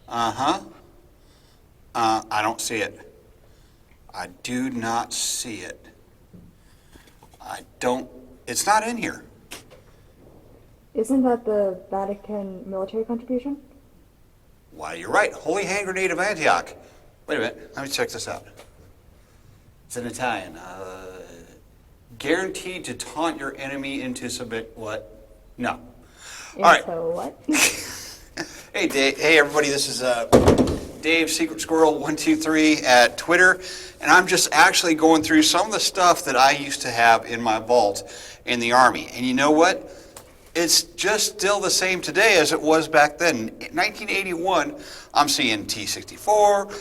Uh-huh. I don't see it. I do not see it. I don't, it's not in here. Isn't that the Vatican military contribution? Why, you're right. Holy Hand Grenade of Antioch. Wait a minute. Let me check this out. It's in Italian. Guaranteed to taunt your enemy into submit. What? No. All right. So what? Hey, Dave. Hey, everybody. This is Dave, Secret Squirrel 123 at Twitter, and I'm just actually going through some of the stuff that I used to have in my vault in the Army. And you know what? It's just still the same today as it was back then. In 1981, I'm seeing T-64,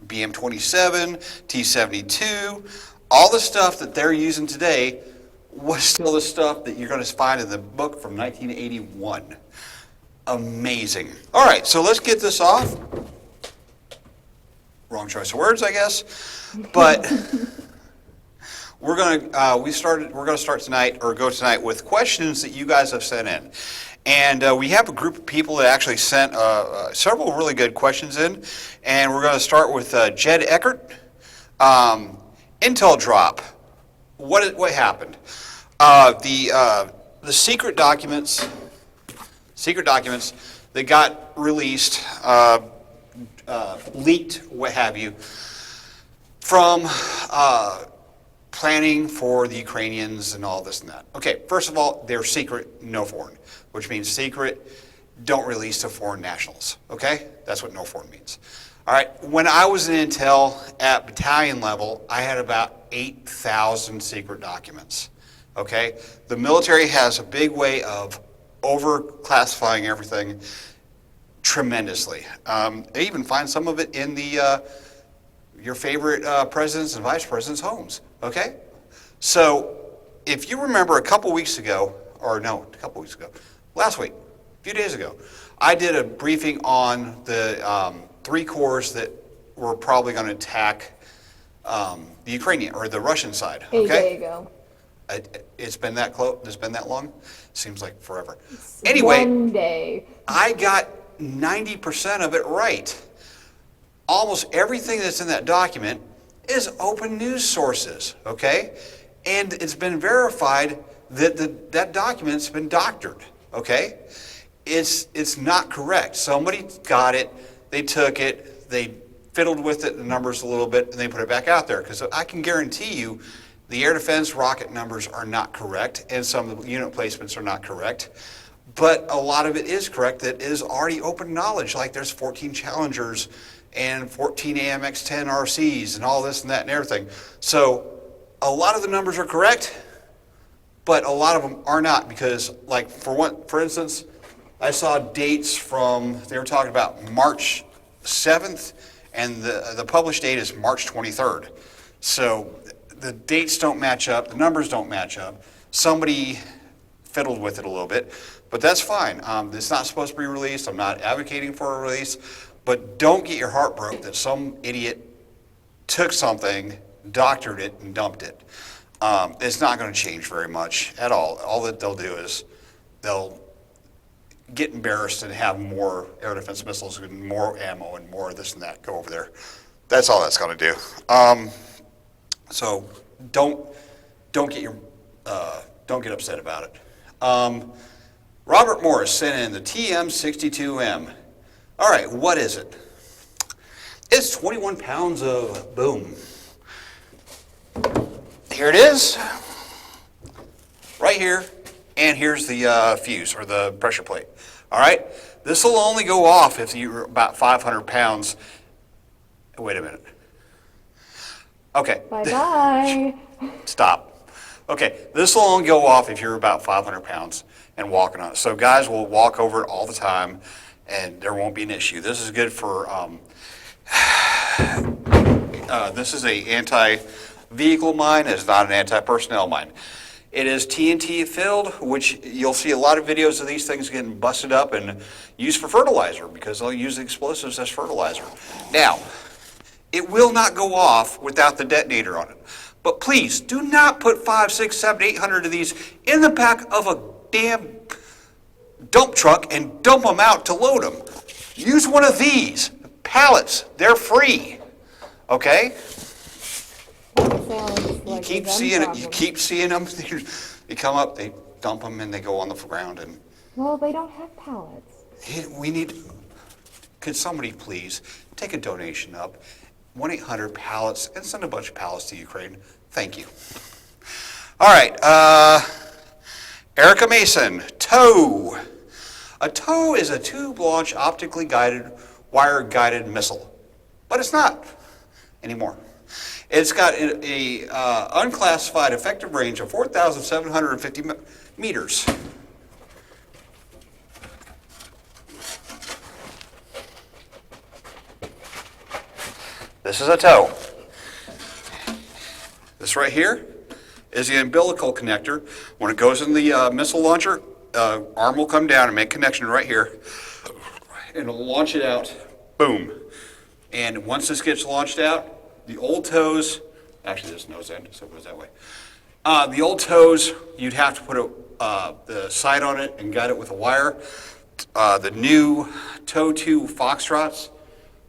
BM-27, T-72. All the stuff that they're using today was still the stuff that you're going to find in the book from 1981. Amazing. All right, so let's get this off. Wrong choice of words, I guess. But we're gonna start tonight, or go tonight, with questions that you guys have sent in, and we have a group of people that actually sent several really good questions in, and we're going to start with Jed Eckert. Intel drop. What happened? The secret documents that got released, leaked, what have you, from planning for the Ukrainians and all this and that. Okay, first of all, they're secret, no foreign, which means secret, don't release to foreign nationals. Okay, that's what no foreign means. All right, when I was in Intel at battalion level, I had about 8,000 secret documents. Okay, the military has a big way of over-classifying everything tremendously. They even find some of it in the your favorite presidents and vice presidents' homes. Okay, so if you remember a couple weeks ago, last week, a few days ago, I did a briefing on the 3 corps that were probably going to attack the Ukrainian or the Russian side. Okay, There you go. It's been that close. It's been that long. Seems like forever. Anyway, One day. I got 90% of it right. Almost everything that's in that document is open news sources, okay? And it's been verified that that document's been doctored, okay? It's not correct. Somebody got it, they took it, they fiddled with it, the numbers a little bit, and they put it back out there. Because I can guarantee you the air defense rocket numbers are not correct, and some of the unit placements are not correct. But a lot of it is correct that is already open knowledge, like there's 14 Challengers and 14 AMX-10 RCs and all this and that and everything. So a lot of the numbers are correct, but a lot of them are not, because like for instance, I saw dates from, they were talking about March 7th, and the published date is March 23rd. So the dates don't match up, the numbers don't match up. Somebody fiddled with it a little bit, but that's fine. It's not supposed to be released. I'm not advocating for a release, but don't get your heart broke that some idiot took something, doctored it, and dumped it. It's not going to change very much at all. All that they'll do is they'll get embarrassed and have more air defense missiles and more ammo and more of this and that go over there. That's all that's going to do. So don't get upset about it. Robert Morris sent in the TM62M. All right, what is it? It's 21 pounds of boom. Here it is, right here, and here's the fuse or the pressure plate. All right, this will only go off if you're about 500 pounds. Wait a minute. Okay. Bye-bye. Stop. Okay, this will only go off if you're about 500 pounds and walking on it. So guys will walk over it all the time, and there won't be an issue. This is good for, this is a anti-vehicle mine. It's not an anti-personnel mine. It is TNT filled, which you'll see a lot of videos of these things getting busted up and used for fertilizer, because they'll use the explosives as fertilizer. Now, it will not go off without the detonator on it. But please, do not put 5, 6, 7, 800 of these in the back of a damn dump truck and dump them out to load them. use one of these pallets. They're free. Okay? That sounds like a them problem. You keep seeing them. They come up, they dump them, and they go on the ground. And Well, they don't have pallets. we need. Could somebody please take a donation up, 1-800-PALLETS, and send a bunch of pallets to Ukraine? Thank you. All right, Erica Mason, TOW. A TOW is a tube-launched, optically guided, wire-guided missile, but it's not anymore. It's got a unclassified effective range of 4,750 meters. This is a TOW. This right here is the umbilical connector. When it goes in the missile launcher, arm will come down and make connection right here, and it'll launch it out. Boom. And once this gets launched out, the old TOWs, actually there's nose end, so it goes that way. The old TOWs, you'd have to put the sight on it and guide it with a wire. The new TOW 2 Foxtrots,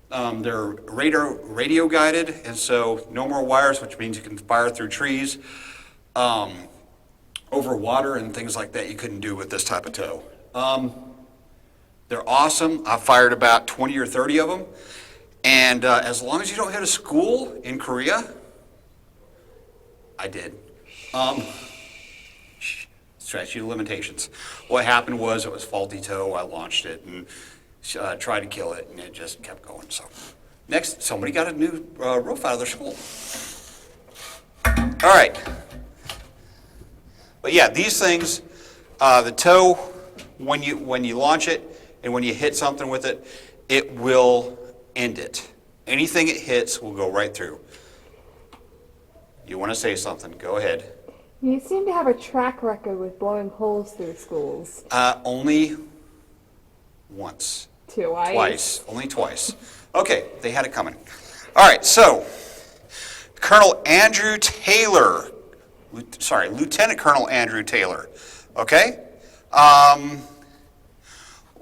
they're radio guided, and so no more wires, which means you can fire through trees, over water and things like that you couldn't do with this type of TOW. They're awesome. I've fired about 20 or 30 of them, and as long as you don't hit a school in Korea, I did. Statute of limitations. What happened was it was faulty TOW. I launched it and tried to kill it, and it just kept going. So next, somebody got a new roof out of their school. All right. But yeah, these things, the TOW, when you launch it and when you hit something with it, it will end it. Anything it hits will go right through. You want to say something? Go ahead. You seem to have a track record with blowing holes through schools. Only once. Twice. Only twice. Okay, they had it coming. All right, so Colonel Andrew Taylor, Lieutenant Colonel Andrew Taylor, okay?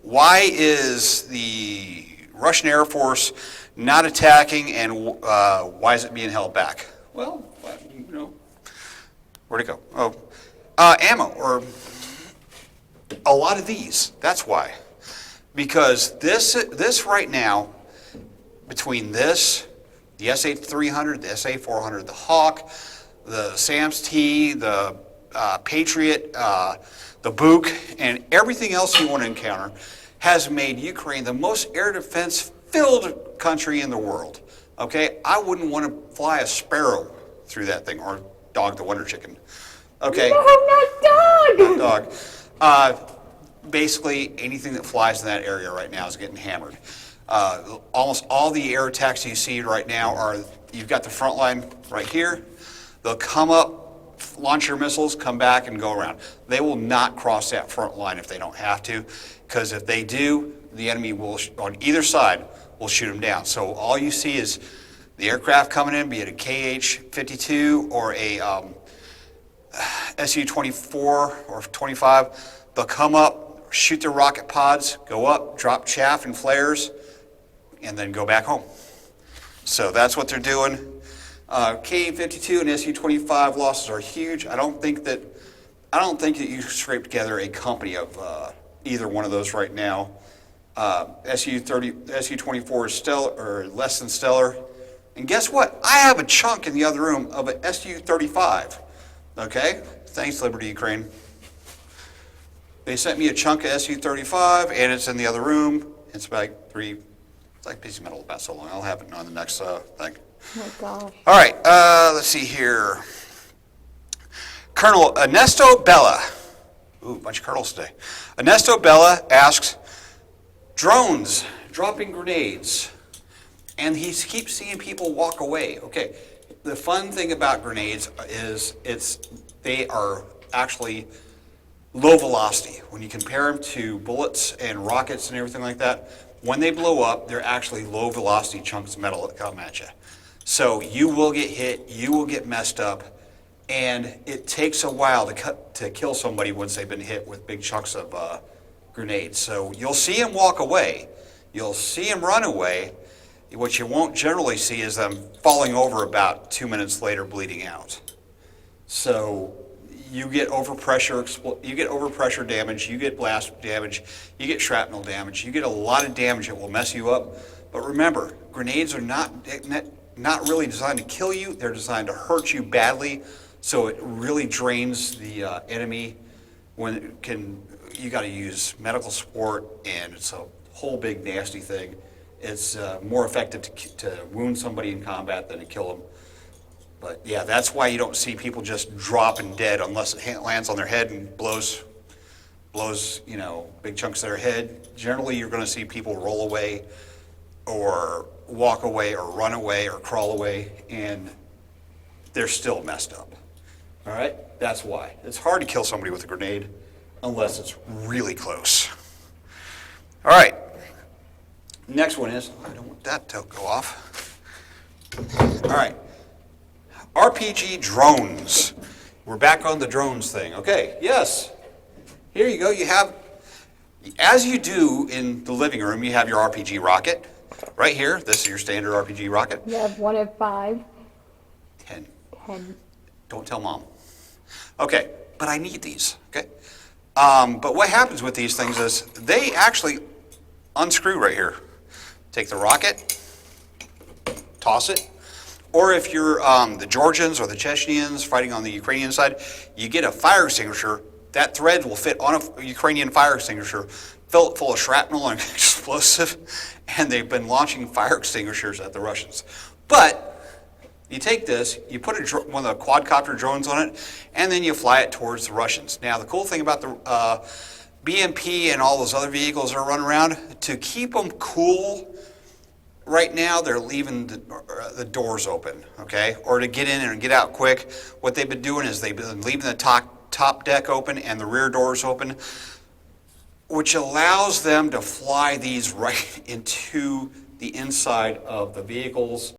Why is the Russian Air Force not attacking, and why is it being held back? Well, you know, where'd it go? Oh, ammo, or a lot of these, that's why. Because this right now, between this, the SA-300, the SA-400, the Hawk, the SAMS-T, the Patriot, the Buk, and everything else you want to encounter, has made Ukraine the most air defense-filled country in the world. Okay, I wouldn't want to fly a sparrow through that thing, or dog the wonder chicken. Okay. No, not dog. Not dog. Basically, anything that flies in that area right now is getting hammered. Almost all the air attacks you see right now are, you've got the front line right here. They'll come up, launch your missiles, come back, and go around. They will not cross that front line if they don't have to, because if they do, the enemy will, on either side, will shoot them down. So all you see is the aircraft coming in, be it a KH-52 or a Su-24 or 25. They'll come up, shoot their rocket pods, go up, drop chaff and flares, and then go back home. So that's what they're doing. KH-52 and Su-25 losses are huge. I don't think that you scrape together a company of either one of those right now. Su-24 is stellar, or less than stellar. And guess what? I have a chunk in the other room of an Su-35. Okay? Thanks, Liberty Ukraine. They sent me a chunk of Su-35, and it's in the other room. It's about it's like a piece of metal about so long. I'll have it on the next thing. Oh my gosh. All right, let's see here. Colonel Ernesto Bella. Ooh, a bunch of colonels today. Ernesto Bella asks, drones dropping grenades, and he keeps seeing people walk away. Okay, the fun thing about grenades is they are actually low velocity. When you compare them to bullets and rockets and everything like that, when they blow up, they're actually low velocity chunks of metal that come at you. So you will get hit, you will get messed up, and it takes a while to kill somebody once they've been hit with big chunks of grenades. So you'll see them walk away, You'll see them run away. What you won't generally see is them falling over about 2 minutes later, bleeding out. So you get overpressure damage, you get blast damage, you get shrapnel damage, you get a lot of damage that will mess you up. But remember, grenades are not really designed to kill you, they're designed to hurt you badly, so it really drains the enemy. You got to use medical support, and it's a whole big nasty thing. It's more effective to wound somebody in combat than to kill them. But yeah, that's why you don't see people just dropping dead unless it lands on their head and blows, big chunks of their head. Generally, you're going to see people roll away or walk away or run away or crawl away, and they're still messed up. All right? That's why. It's hard to kill somebody with a grenade unless it's really close. All right. Next one is, I don't want that to go off. All right. RPG drones. We're back on the drones thing. Okay, yes. Here you go. You have, as you do in the living room, you have your RPG rocket. Right here, this is your standard RPG rocket. You have 1 of 5. 10. 10. Don't tell Mom. Okay, but I need these, okay? But what happens with these things is they actually unscrew right here. Take the rocket, toss it. Or if you're the Georgians or the Chechens fighting on the Ukrainian side, you get a fire extinguisher. That thread will fit on a Ukrainian fire extinguisher, fill it full of shrapnel and explosive, and they've been launching fire extinguishers at the Russians. But you take this, you put one of the quadcopter drones on it, and then you fly it towards the Russians. Now, the cool thing about the BMP and all those other vehicles that are running around, to keep them cool, right now, they're leaving the doors open, okay? Or to get in and get out quick, what they've been doing is they've been leaving the top deck open and the rear doors open, which allows them to fly these right into the inside of the vehicles